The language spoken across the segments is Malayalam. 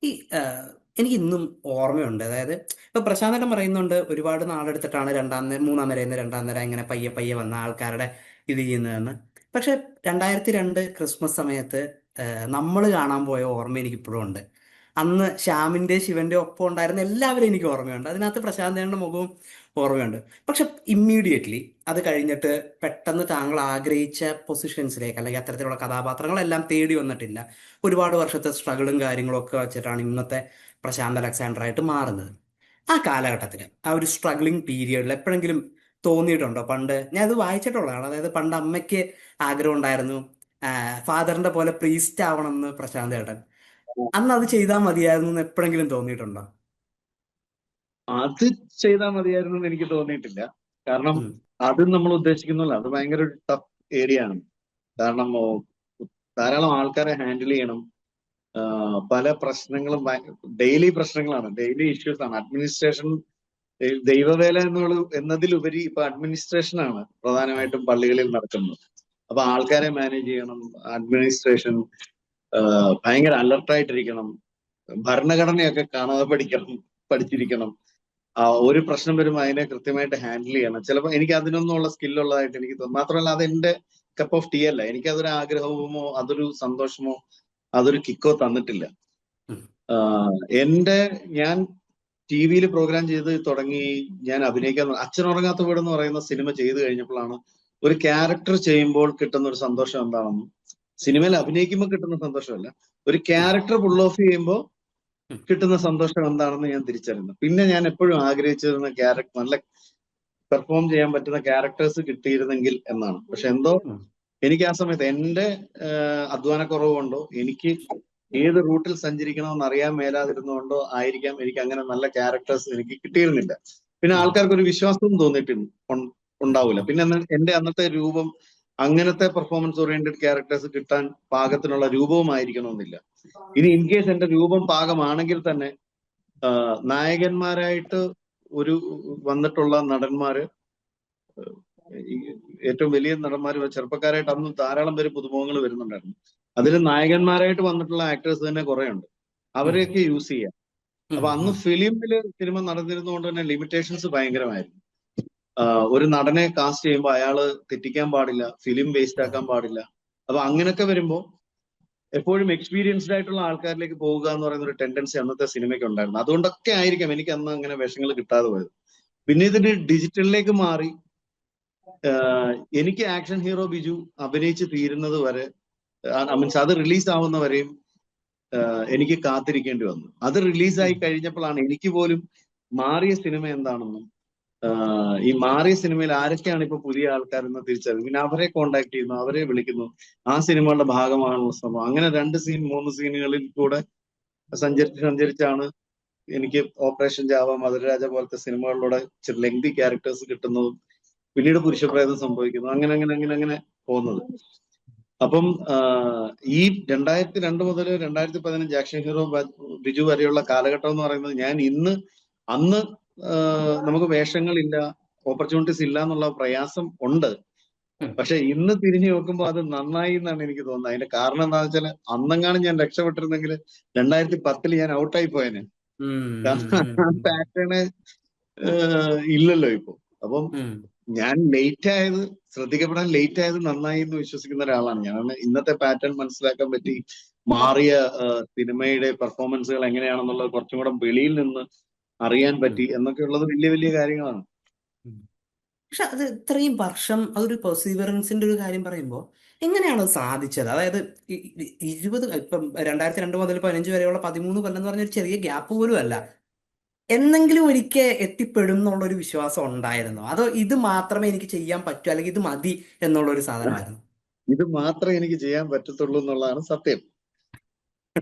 ഈ എനിക്ക് ഇന്നും ഓർമ്മയുണ്ട്. അതായത് ഇപ്പൊ പ്രശാന്തേട്ടൻ പറയുന്നുണ്ട് ഒരുപാട് നാളെടുത്തിട്ടാണ് മൂന്നാം നിരയിൽ നിന്ന് രണ്ടാം നിര ഇങ്ങനെ പയ്യെ പയ്യെ വന്ന ആൾക്കാരുടെ ഇത് ചെയ്യുന്നതെന്ന്. പക്ഷെ 2002 ക്രിസ്മസ് സമയത്ത് നമ്മൾ കാണാൻ പോയ ഓർമ്മ എനിക്ക് ഇപ്പോഴും ഉണ്ട്. അന്ന് ശ്യാമിന്റെ ശിവന്റെ ഒപ്പം ഉണ്ടായിരുന്ന എല്ലാവരും എനിക്ക് ഓർമ്മയുണ്ട്. അതിനകത്ത് പ്രശാന്തേട്ടന്റെ മുഖവും ഓർമ്മയുണ്ട്. പക്ഷെ ഇമ്മീഡിയറ്റ്ലി അത് കഴിഞ്ഞിട്ട് പെട്ടെന്ന് താങ്കൾ ആഗ്രഹിച്ച പൊസിഷൻസിലേക്ക് അല്ലെങ്കിൽ അത്തരത്തിലുള്ള കഥാപാത്രങ്ങളെല്ലാം തേടി വന്നിട്ടില്ല. ഒരുപാട് വർഷത്തെ സ്ട്രഗിളും കാര്യങ്ങളും ഒക്കെ വെച്ചിട്ടാണ് ഇന്നത്തെ പ്രശാന്ത് അലക്സാണ്ടർ ആയിട്ട് മാറുന്നത്. ആ കാലഘട്ടത്തിൽ ആ ഒരു സ്ട്രഗ്ലിംഗ് പീരിയഡിൽ എപ്പോഴെങ്കിലും തോന്നിയിട്ടുണ്ടോ? പണ്ട് ഞാൻ ഇത് വായിച്ചിട്ടുള്ളതാണ്. അതായത് പണ്ട് അമ്മയ്ക്ക് ആഗ്രഹം ഉണ്ടായിരുന്നു ഫാദറിന്റെ പോലെ പ്രീസ്റ്റ് ആവണം എന്ന് പ്രശാന്ത് ഏട്ടൻ. അന്ന് അത് ചെയ്താൽ മതിയായിരുന്നു എന്ന് എപ്പോഴെങ്കിലും തോന്നിയിട്ടുണ്ടോ? അത് ചെയ്താൽ മതിയായിരുന്നു എന്ന് എനിക്ക് തോന്നിയിട്ടില്ല. കാരണം ഉം. അത് നമ്മൾ ഉദ്ദേശിക്കുന്നില്ല. അത് ഭയങ്കര ഒരു ടഫ് ഏരിയ ആണ്. കാരണം ധാരാളം ആൾക്കാരെ ഹാൻഡിൽ ചെയ്യണം. പല പ്രശ്നങ്ങളും ഡെയിലി പ്രശ്നങ്ങളാണ്, ഡെയിലി ഇഷ്യൂസ് ആണ്. അഡ്മിനിസ്ട്രേഷൻ, ദൈവവേല എന്നതിലുപരി ഇപ്പൊ അഡ്മിനിസ്ട്രേഷൻ ആണ് പ്രധാനമായിട്ടും പള്ളികളിൽ നടക്കുന്നത്. അപ്പൊ ആൾക്കാരെ മാനേജ് ചെയ്യണം, അഡ്മിനിസ്ട്രേഷൻ, ഭയങ്കര അലർട്ടായിട്ടിരിക്കണം, ഭരണഘടനയൊക്കെ കാണാതെ പഠിച്ചിരിക്കണം. ഒരു പ്രശ്നം വരുമ്പോൾ അതിനെ കൃത്യമായിട്ട് ഹാൻഡിൽ ചെയ്യണം. ചിലപ്പോൾ എനിക്ക് അതിനൊന്നുള്ള സ്കില്ലുള്ളതായിട്ട് എനിക്ക് തോന്നും. മാത്രമല്ല അത് എന്റെ കപ്പ് ഓഫ് ടീ അല്ല. എനിക്ക് അതൊരു ആഗ്രഹമോ അതൊരു സന്തോഷമോ അതൊരു കിക്കോ തന്നിട്ടില്ല. ഉം. ഞാൻ ടി വിയിൽ പ്രോഗ്രാം ചെയ്ത് തുടങ്ങി. ഞാൻ അഭിനയിക്കാൻ അച്ഛനുറങ്ങാത്ത വീട് എന്ന് പറയുന്ന സിനിമ ചെയ്തു കഴിഞ്ഞപ്പോഴാണ് ഒരു ക്യാരക്ടർ ചെയ്യുമ്പോൾ കിട്ടുന്ന ഒരു സന്തോഷം എന്താണെന്നും, സിനിമയിൽ അഭിനയിക്കുമ്പോൾ കിട്ടുന്ന സന്തോഷമല്ല, ഒരു ഉം. ക്യാരക്ടർ പുൾ ഓഫ് ചെയ്യുമ്പോൾ ഉം. കിട്ടുന്ന സന്തോഷം എന്താണെന്ന് ഞാൻ തിരിച്ചറിയുന്നു. പിന്നെ ഞാൻ എപ്പോഴും ആഗ്രഹിച്ചിരുന്ന ക്യാരക്ടർ, നല്ല പെർഫോം ചെയ്യാൻ പറ്റുന്ന ക്യാരക്ടേഴ്സ് കിട്ടിയിരുന്നെങ്കിൽ എന്നാണ്. പക്ഷെ എന്തോ ഉം. എനിക്ക് ആ സമയത്ത് എന്റെ അധ്വാനക്കുറവ് കൊണ്ടോ എനിക്ക് ഏത് റൂട്ടിൽ സഞ്ചരിക്കണമെന്ന് അറിയാൻ മേലാതിരുന്നുകൊണ്ടോ ആയിരിക്കാം എനിക്ക് അങ്ങനെ നല്ല ക്യാരക്ടേഴ്സ് എനിക്ക് കിട്ടിയിരുന്നില്ല. പിന്നെ ഉം. ആൾക്കാർക്ക് ഒരു വിശ്വാസവും തോന്നിയിട്ടുണ്ട് ഉണ്ടാവില്ല. ഉം. പിന്നെ എന്റെ അന്നത്തെ രൂപം അങ്ങനത്തെ പെർഫോമൻസ് ഓറിയന്റഡ് ക്യാരക്ടേഴ്സ് കിട്ടാൻ പാകത്തിനുള്ള രൂപവുമായിരിക്കണമെന്നില്ല. ഇനി ഇൻ കേസ് എന്റെ രൂപം പാകമാണെങ്കിൽ തന്നെ നായകന്മാരായിട്ട് ഒരു വന്നിട്ടുള്ള നടന്മാര്, ഈ ഏറ്റവും വലിയ നടന്മാർ, ചെറുപ്പക്കാരായിട്ട് അന്ന് ധാരാളം പേര് പുതുമുഖങ്ങൾ വരുന്നുണ്ടായിരുന്നു. അതിൽ നായകന്മാരായിട്ട് വന്നിട്ടുള്ള ആക്ടേഴ്സ് തന്നെ കുറെ ഉണ്ട്. ഉം. അവരെയൊക്കെ യൂസ് ചെയ്യാം. ഉം. അപ്പൊ അന്ന് ഉം. ഫിലിമില് സിനിമ നടന്നിരുന്നതുകൊണ്ട് തന്നെ ലിമിറ്റേഷൻസ് ഭയങ്കരമായിരുന്നു. ഒരു നടനെ കാസ്റ്റ് ചെയ്യുമ്പോൾ അയാള് തെറ്റിക്കാൻ പാടില്ല, ഫിലിം വേസ്റ്റ് ആക്കാൻ പാടില്ല. അപ്പൊ അങ്ങനെയൊക്കെ വരുമ്പോൾ എപ്പോഴും എക്സ്പീരിയൻസ്ഡ് ആയിട്ടുള്ള ആൾക്കാരിലേക്ക് പോവുക എന്ന് പറയുന്ന ഒരു ടെൻഡൻസി അന്നത്തെ സിനിമയ്ക്ക് ഉണ്ടായിരുന്നു. അതുകൊണ്ടൊക്കെ ആയിരിക്കാം എനിക്ക് അന്ന് അങ്ങനെ വേഷങ്ങൾ കിട്ടാതെ പോയത്. പിന്നെ ഇതിന്റെ ഡിജിറ്റലിലേക്ക് മാറി. എനിക്ക് ആക്ഷൻ ഹീറോ ബിജു അഭിനയിച്ച് തീരുന്നത് വരെ, മീൻസ് അത് റിലീസ് ആവുന്നവരെയും എനിക്ക് കാത്തിരിക്കേണ്ടി വന്നു. അത് റിലീസായി ഉം. കഴിഞ്ഞപ്പോഴാണ് എനിക്ക് പോലും മാറിയ സിനിമ എന്താണെന്നും, ഈ മാറിയ സിനിമയിൽ ആരൊക്കെയാണ് ഇപ്പൊ പുതിയ ആൾക്കാരെന്ന് തിരിച്ചറിയും. പിന്നെ അവരെ കോണ്ടാക്ട് ചെയ്യുന്നു, അവരെ വിളിക്കുന്നു, ആ സിനിമകളുടെ ഭാഗമാകാനുള്ള ശ്രമം. അങ്ങനെ 2 സീൻ 3 സീനുകളിൽ കൂടെ സഞ്ചരിച്ചാണ് എനിക്ക് ഓപ്പറേഷൻ ജാവ, മധുരരാജ പോലത്തെ സിനിമകളിലൂടെ ഇച്ചിരി ലെങ്തി ക്യാരക്ടേഴ്സ് കിട്ടുന്നതും പിന്നീട് പുരുഷപ്രേതം സംഭവിക്കുന്നു. അങ്ങനെ അങ്ങനെ അങ്ങനെ അങ്ങനെ പോകുന്നത്. അപ്പം ഈ 2002 മുതൽ 2015 ആക്ഷൻ ഹീറോ ബിജു വരെയുള്ള കാലഘട്ടം എന്ന് പറയുന്നത്, അന്ന് നമുക്ക് വേഷങ്ങളില്ല, ഓപ്പർച്യൂണിറ്റീസ് ഇല്ല എന്നുള്ള പ്രയാസം ഉണ്ട്. ഉം. പക്ഷെ ഇന്ന് തിരിഞ്ഞു നോക്കുമ്പോൾ അത് നന്നായി എന്നാണ് എനിക്ക് തോന്നുന്നത്. അതിന്റെ കാരണം എന്താണെന്ന് വെച്ചാൽ, അന്നെങ്ങാനും ഞാൻ രക്ഷപ്പെട്ടിരുന്നെങ്കിൽ 2010 ഞാൻ ഔട്ടായി പോയേനെ. ഉം. കാരണം പാറ്റേണ് ഇല്ലല്ലോ ഇപ്പൊ. അപ്പം ഉം. ഞാൻ ലേറ്റ് ആയത്, ശ്രദ്ധിക്കപ്പെടാൻ ലേറ്റ് ആയത് നന്നായി എന്ന് വിശ്വസിക്കുന്ന ഒരാളാണ് ഞാൻ. ഇന്നത്തെ പാറ്റേൺ മനസ്സിലാക്കാൻ പറ്റി, മാറിയ സിനിമയുടെ പെർഫോമൻസുകൾ എങ്ങനെയാണെന്നുള്ളത് കുറച്ചും കൂടെ വെളിയിൽ നിന്ന് അറിയാൻ ഉം. പറ്റി എന്നൊക്കെ ഉള്ളത് വലിയ വലിയ കാര്യങ്ങളാണ്. ഉം. പക്ഷെ അത് ഇത്രയും വർഷം അതൊരു പെർസീവറൻസിന്റെ ഒരു കാര്യം പറയുമ്പോൾ എങ്ങനെയാണ് അത് സാധിച്ചത്? അതായത് 20 ഇപ്പം 2002 മുതൽ 15 വരെയുള്ള 13 കൊല്ലം എന്ന് പറഞ്ഞ ഒരു ചെറിയ ഗ്യാപ്പ് പോലും അല്ല. എന്നെങ്കിലും ഒരിക്കൽ എത്തിപ്പെടും എന്നുള്ളൊരു വിശ്വാസം ഉണ്ടായിരുന്നോ? അതോ ഇത് മാത്രമേ എനിക്ക് ചെയ്യാൻ പറ്റൂ അല്ലെങ്കിൽ ഇത് മതി എന്നുള്ളൊരു സാധനമായിരുന്നു? ഇത് മാത്രമേ എനിക്ക് ചെയ്യാൻ പറ്റത്തുള്ളൂ എന്നുള്ളതാണ് സത്യം.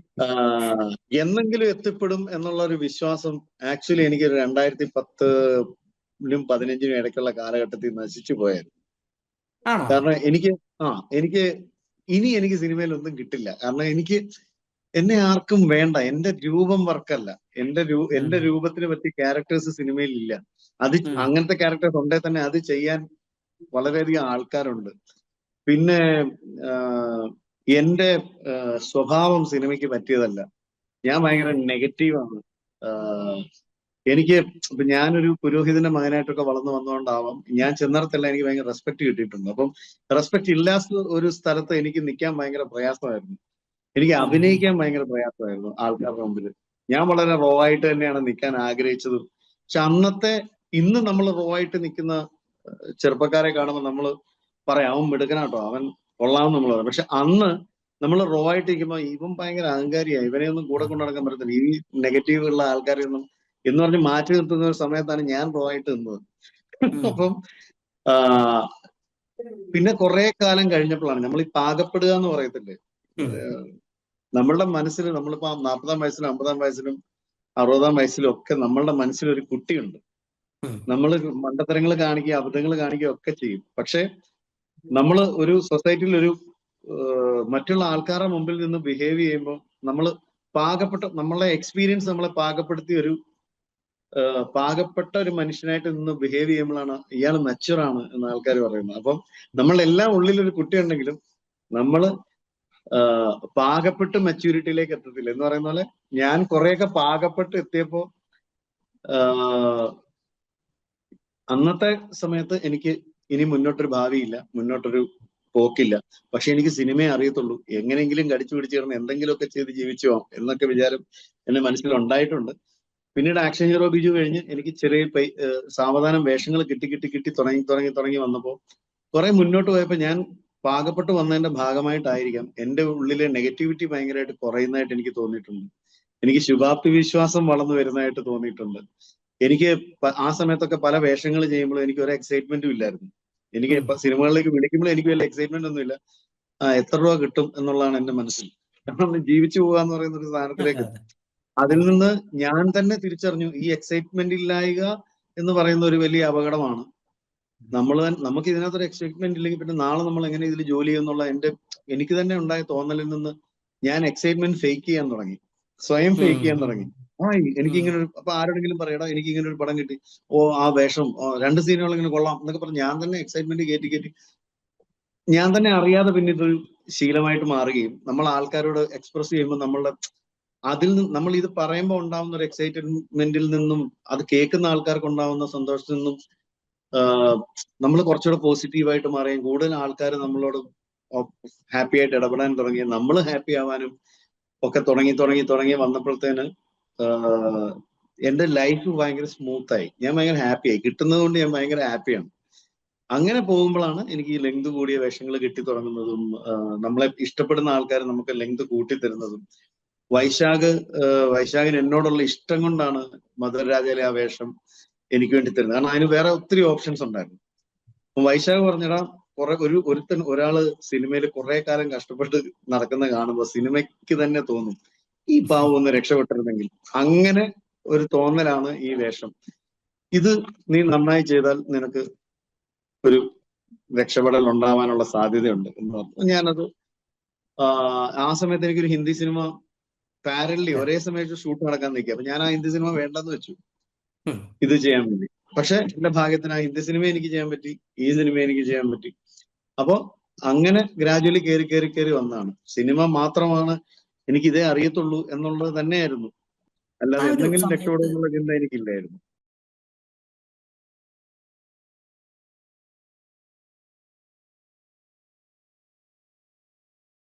എന്നെങ്കിലും എത്തിപ്പെടും എന്നുള്ള ഒരു വിശ്വാസം ആക്ച്വലി എനിക്ക് 2010-ലും 15-നും ഇടയ്ക്കുള്ള കാലഘട്ടത്തിൽ നശിച്ചു പോയായിരുന്നു. ആണോ? കാരണം എനിക്ക് ഇനി എനിക്ക് സിനിമയിൽ ഒന്നും കിട്ടില്ല. കാരണം എന്നെ ആർക്കും വേണ്ട. എന്റെ രൂപം വർക്കല്ല. ഉം. എന്റെ രൂപത്തിന് പറ്റിയ ക്യാരക്ടേഴ്സ് സിനിമയിൽ ഇല്ല. അത് ഉം. അങ്ങനത്തെ ക്യാരക്ടേഴ്സ് ഉണ്ടെ തന്നെ അത് ചെയ്യാൻ വളരെയധികം ആൾക്കാരുണ്ട്. പിന്നെ എന്റെ സ്വഭാവം സിനിമയ്ക്ക് പറ്റിയതല്ല. ഞാൻ ഭയങ്കര നെഗറ്റീവാണ്. എനിക്ക് ഇപ്പൊ ഞാനൊരു പുരോഹിതന്റെ മകനായിട്ടൊക്കെ വളർന്നു വന്നുകൊണ്ടാവാം ഞാൻ ചെന്നിടത്തെല്ലാം എനിക്ക് ഭയങ്കര റെസ്പെക്ട് കിട്ടിയിട്ടുണ്ട്. അപ്പം റെസ്പെക്ട് ഇല്ലാത്ത ഒരു സ്ഥലത്ത് എനിക്ക് നിൽക്കാൻ ഭയങ്കര പ്രയാസമായിരുന്നു. എനിക്ക് അഭിനയിക്കാൻ ഭയങ്കര പ്രയാസമായിരുന്നു ആൾക്കാരുടെ മുമ്പിൽ. ഞാൻ വളരെ റോ ആയിട്ട് തന്നെയാണ് നിൽക്കാൻ ആഗ്രഹിച്ചത്. പക്ഷെ ഇന്ന് നമ്മൾ റോ ആയിട്ട് നിൽക്കുന്ന ചെറുപ്പക്കാരെ കാണുമ്പോൾ നമ്മൾ പറയാം അവൻ മിടുക്കനാട്ടോ, അവൻ കൊള്ളാമെന്ന് നമ്മൾ പറയും. പക്ഷെ അന്ന് നമ്മൾ റോ ആയിട്ട് നിൽക്കുമ്പോൾ ഇവൻ ഭയങ്കര അഹങ്കാരിയാണ്, ഇവനെ ഒന്നും കൂടെ കൊണ്ടു നടക്കാൻ പറ്റത്തില്ല, ഈ നെഗറ്റീവ് ഉള്ള ആൾക്കാരെ ഒന്നും എന്ന് പറഞ്ഞ് മാറ്റി നിർത്തുന്ന ഒരു സമയത്താണ് ഞാൻ റോ ആയിട്ട് നിന്നത്. അപ്പം പിന്നെ കുറെ കാലം കഴിഞ്ഞപ്പോഴാണ് നമ്മൾ ഈ പാകപ്പെടുക എന്ന് പറയത്തില്ലേ, നമ്മളുടെ മനസ്സിൽ നമ്മളിപ്പോ 40-ആം വയസ്സിലും 50-ആം വയസ്സിലും 60-ആം വയസ്സിലും ഒക്കെ നമ്മളുടെ മനസ്സിലൊരു കുട്ടിയുണ്ട്. നമ്മൾ മണ്ടത്തരങ്ങൾ കാണിക്കുക, അബദ്ധങ്ങൾ കാണിക്കുക ഒക്കെ ചെയ്യും. പക്ഷെ നമ്മൾ ഒരു സൊസൈറ്റിയിൽ മറ്റുള്ള ആൾക്കാരുടെ മുമ്പിൽ നിന്ന് ബിഹേവ് ചെയ്യുമ്പോൾ നമ്മൾ നമ്മളെ എക്സ്പീരിയൻസ് നമ്മളെ പാകപ്പെട്ട ഒരു മനുഷ്യനായിട്ട് നിന്ന് ബിഹേവ് ചെയ്യുമ്പോഴാണ് ഇയാൾ മെച്ചുറാണ് എന്ന് ആൾക്കാർ പറയുന്നത്. അപ്പം നമ്മളെല്ലാം ഉള്ളിലൊരു കുട്ടി ഉണ്ടെങ്കിലും നമ്മള് പാകപ്പെട്ട് മെച്യൂരിറ്റിയിലേക്ക് എത്തത്തില്ല എന്ന് പറയുന്ന പോലെ ഞാൻ കുറെയൊക്കെ പാകപ്പെട്ട് എത്തിയപ്പോ അന്നത്തെ സമയത്ത് എനിക്ക് ഇനി മുന്നോട്ടൊരു ഭാവിയില്ല, മുന്നോട്ടൊരു പോക്കില്ല. പക്ഷെ എനിക്ക് സിനിമയെ അറിയത്തുള്ളൂ, എങ്ങനെയെങ്കിലും കടിച്ചു പിടിച്ചു കിടന്ന് എന്തെങ്കിലുമൊക്കെ ചെയ്ത് ജീവിച്ചു പോകാം എന്നൊക്കെ വിചാരം എന്റെ മനസ്സിലുണ്ടായിട്ടുണ്ട്. പിന്നീട് ആക്ഷൻ ഹീറോ ബിജു കഴിഞ്ഞ് എനിക്ക് ചെറിയ സാവധാനം വേഷങ്ങൾ കിട്ടി തുടങ്ങി വന്നപ്പോ കുറെ മുന്നോട്ട് പോയപ്പോ ഞാൻ പാകപ്പെട്ട് വന്നതിന്റെ ഭാഗമായിട്ടായിരിക്കാം എന്റെ ഉള്ളിലെ നെഗറ്റിവിറ്റി ഭയങ്കരമായിട്ട് കുറയുന്നതായിട്ട് എനിക്ക് തോന്നിയിട്ടുണ്ട്. എനിക്ക് ശുഭാപ്തി വിശ്വാസം വളർന്നു വരുന്നതായിട്ട് തോന്നിയിട്ടുണ്ട്. എനിക്ക് ആ സമയത്തൊക്കെ പല വേഷങ്ങൾ ചെയ്യുമ്പോഴും എനിക്ക് ഒരു എക്സൈറ്റ്മെന്റും ഇല്ലായിരുന്നു. എനിക്ക് സിനിമകളിലേക്ക് വിളിക്കുമ്പോഴും എനിക്ക് വലിയ എക്സൈറ്റ്മെന്റ് ഒന്നും ഇല്ല. എത്ര രൂപ കിട്ടും എന്നുള്ളതാണ് എന്റെ മനസ്സിൽ. കാരണം ജീവിച്ചു പോകാന്ന് പറയുന്ന ഒരു സാധനത്തിലേക്ക് അതിൽ നിന്ന് ഞാൻ തന്നെ തിരിച്ചറിഞ്ഞു ഈ എക്സൈറ്റ്മെന്റ് ഇല്ലായ്ക എന്ന് പറയുന്ന ഒരു വലിയ അപകടമാണ്. നമുക്ക് ഇതിനകത്തൊരു എക്സൈറ്റ്മെന്റ് ഇല്ലെങ്കിൽ പിന്നെ നാളെ നമ്മൾ എങ്ങനെ ഇതിൽ ജോലി ചെയ്യുന്നുള്ള എനിക്ക് തന്നെ ഉണ്ടായ തോന്നലിൽ നിന്ന് ഞാൻ എക്സൈറ്റ്മെന്റ് ഫേക്ക് ചെയ്യാൻ തുടങ്ങി, സ്വയം ഫേക്ക് ചെയ്യാൻ തുടങ്ങി. എനിക്കിങ്ങനെ അപ്പൊ ആരോടെങ്കിലും പറയടാ എനിക്ക് ഇങ്ങനെ ഒരു പടം കിട്ടി, ആ വേഷം 2 സീനുകൾ ഇങ്ങനെ കൊള്ളാം എന്നൊക്കെ പറഞ്ഞ് ഞാൻ തന്നെ എക്സൈറ്റ്മെന്റ് കയറ്റി ഞാൻ തന്നെ അറിയാതെ പിന്നെ ഇതൊരു ശീലമായിട്ട് മാറുകയും നമ്മൾ ആൾക്കാരോട് എക്സ്പ്രസ് ചെയ്യുമ്പോൾ നമ്മൾ ഇത് പറയുമ്പോൾ ഉണ്ടാവുന്ന ഒരു എക്സൈറ്റ്മെന്റിൽ നിന്നും അത് കേൾക്കുന്ന ആൾക്കാർക്ക് ഉണ്ടാവുന്ന സന്തോഷത്തിൽ നിന്നും നമ്മൾ കുറച്ചുകൂടെ പോസിറ്റീവായിട്ട് മാറുകയും കൂടുതൽ ആൾക്കാർ നമ്മളോട് ഹാപ്പി ആയിട്ട് ഇടപെടാൻ തുടങ്ങി, നമ്മൾ ഹാപ്പി ആവാനും ഒക്കെ തുടങ്ങി വന്നപ്പോഴത്തേന് എന്റെ ലൈഫ് ഭയങ്കര സ്മൂത്തായി, ഞാൻ ഭയങ്കര ഹാപ്പിയായി. കിട്ടുന്നത് കൊണ്ട് ഞാൻ ഭയങ്കര ഹാപ്പിയാണ്. അങ്ങനെ പോകുമ്പോഴാണ് എനിക്ക് ഈ ലെങ്ത് കൂടിയ വേഷങ്ങൾ കിട്ടി തുടങ്ങുന്നതും നമ്മളെ ഇഷ്ടപ്പെടുന്ന ആൾക്കാർ നമുക്ക് ലെങ്ത് കൂട്ടിത്തരുന്നതും. വൈശാഖിന് എന്നോടുള്ള ഇഷ്ടം കൊണ്ടാണ് മധുരരാജയിലെ ആ വേഷം എനിക്ക് വേണ്ടി തരുന്നത്. കാരണം അതിന് വേറെ ഒത്തിരി ഓപ്ഷൻസ് ഉണ്ടായിരുന്നു. വൈശാഖ് പറഞ്ഞടാ ഒരാള് സിനിമയിൽ കുറെ കാലം കഷ്ടപ്പെട്ട് നടക്കുന്ന കാണുമ്പോൾ സിനിമയ്ക്ക് തന്നെ തോന്നും ഈ പാവം ഒന്ന് രക്ഷപ്പെട്ടിരുന്നെങ്കിൽ. അങ്ങനെ ഒരു തോന്നലാണ് ഈ വേഷം. ഇത് നീ നന്നായി ചെയ്താൽ നിനക്ക് ഒരു രക്ഷപ്പെടൽ ഉണ്ടാവാനുള്ള സാധ്യതയുണ്ട് എന്ന് പറഞ്ഞു. ഞാനത് ആ സമയത്ത് എനിക്കൊരു ഹിന്ദി സിനിമ പാരലി ഒരേ സമയത്ത് ഷൂട്ട് നടക്കാൻ നിൽക്കുക. അപ്പൊ ഞാൻ ആ ഹിന്ദി സിനിമ വേണ്ടെന്ന് വെച്ചു ഇത് ചെയ്യാൻ വേണ്ടി. പക്ഷെ എന്റെ ഭാഗ്യത്തിന് ആ ഹിന്ദി സിനിമ എനിക്ക് ചെയ്യാൻ പറ്റി, ഈ സിനിമ എനിക്ക് ചെയ്യാൻ പറ്റി. അപ്പൊ അങ്ങനെ ഗ്രാജുവലി കയറി വന്നതാണ്. സിനിമ മാത്രമാണ് എനിക്ക് ഇതേ അറിയത്തുള്ളൂ എന്നുള്ളത് തന്നെയായിരുന്നു, അല്ലാതെ എന്തെങ്കിലും രക്ഷപ്പെടുമെന്നുള്ള ചിന്ത എനിക്കില്ലായിരുന്നു.